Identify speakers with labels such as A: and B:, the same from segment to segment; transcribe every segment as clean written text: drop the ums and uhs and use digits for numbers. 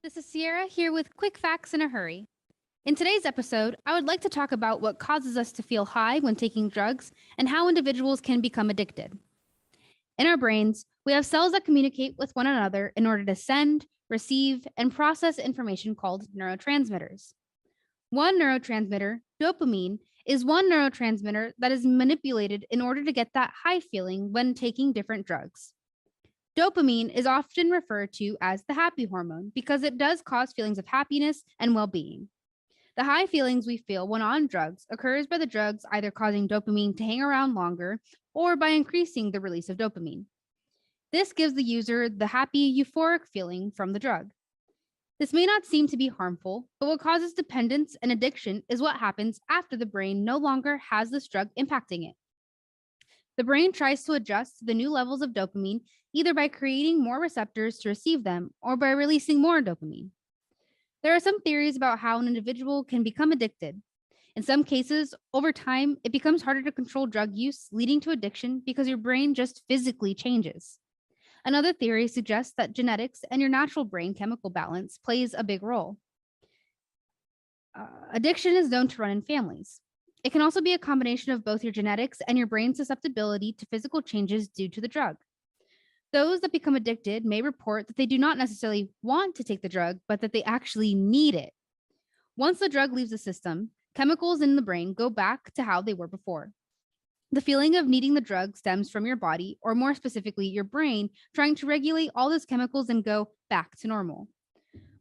A: This is Sierra here with quick facts in a hurry. In today's episode, I would like to talk about what causes us to feel high when taking drugs and how individuals can become addicted. In our brains, we have cells that communicate with one another in order to send, receive, and process information called neurotransmitters. One neurotransmitter, dopamine, is one neurotransmitter that is manipulated in order to get that high feeling when taking different drugs. Dopamine is often referred to as the happy hormone because it does cause feelings of happiness and well-being. The high feelings we feel when on drugs occurs by the drugs either causing dopamine to hang around longer or by increasing the release of dopamine. This gives the user the happy, euphoric feeling from the drug. This may not seem to be harmful, but what causes dependence and addiction is what happens after the brain no longer has this drug impacting it. The brain tries to adjust to the new levels of dopamine either by creating more receptors to receive them or by releasing more dopamine. There are some theories about how an individual can become addicted. In some cases, over time, it becomes harder to control drug use, leading to addiction because your brain just physically changes. Another theory suggests that genetics and your natural brain chemical balance plays a big role. Addiction is known to run in families. It can also be a combination of both your genetics and your brain's susceptibility to physical changes due to the drug. Those that become addicted may report that they do not necessarily want to take the drug, but that they actually need it. Once the drug leaves the system, chemicals in the brain go back to how they were before. The feeling of needing the drug stems from your body, or more specifically, your brain, trying to regulate all those chemicals and go back to normal.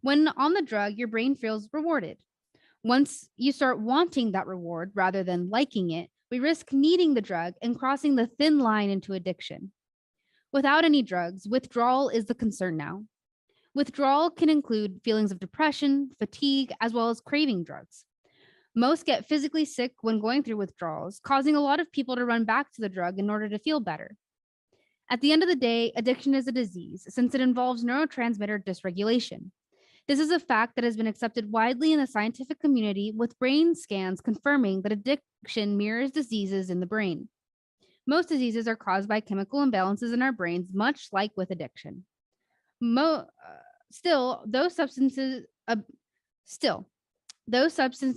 A: When on the drug, your brain feels rewarded. Once you start wanting that reward rather than liking it, we risk needing the drug and crossing the thin line into addiction. Without any drugs, withdrawal is the concern now. Withdrawal can include feelings of depression, fatigue, as well as craving drugs. Most get physically sick when going through withdrawals, causing a lot of people to run back to the drug in order to feel better. At the end of the day, addiction is a disease since it involves neurotransmitter dysregulation. This is a fact that has been accepted widely in the scientific community, with brain scans confirming that addiction mirrors diseases in the brain. Most diseases are caused by chemical imbalances in our brains, much like with addiction. Still, those substance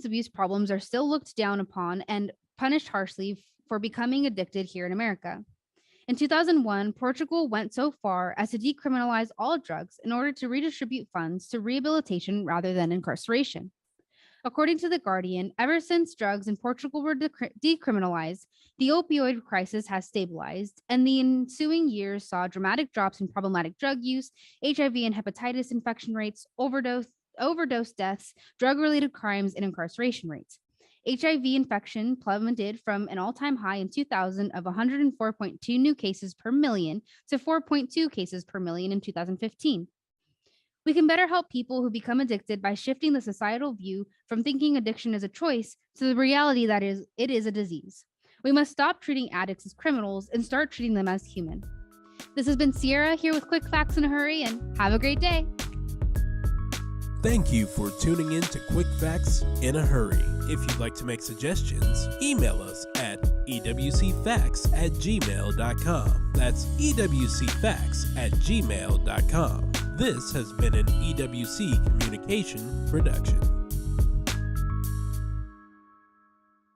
A: abuse problems are still looked down upon and punished harshly for becoming addicted here in America. In 2001, Portugal went so far as to decriminalize all drugs in order to redistribute funds to rehabilitation rather than incarceration. According to The Guardian, ever since drugs in Portugal were decriminalized, the opioid crisis has stabilized, and the ensuing years saw dramatic drops in problematic drug use, HIV and hepatitis infection rates, overdose deaths, drug-related crimes, and incarceration rates. HIV infection plummeted from an all-time high in 2000 of 104.2 new cases per million to 4.2 cases per million in 2015. We can better help people who become addicted by shifting the societal view from thinking addiction is a choice to the reality that it is a disease. We must stop treating addicts as criminals and start treating them as human. This has been Sierra here with quick facts in a hurry, and have a great day.
B: Thank you for tuning in to Quick Facts in a Hurry. If you'd like to make suggestions, email us at ewcfacts@gmail.com. That's ewcfacts@gmail.com. This has been an EWC Communication production.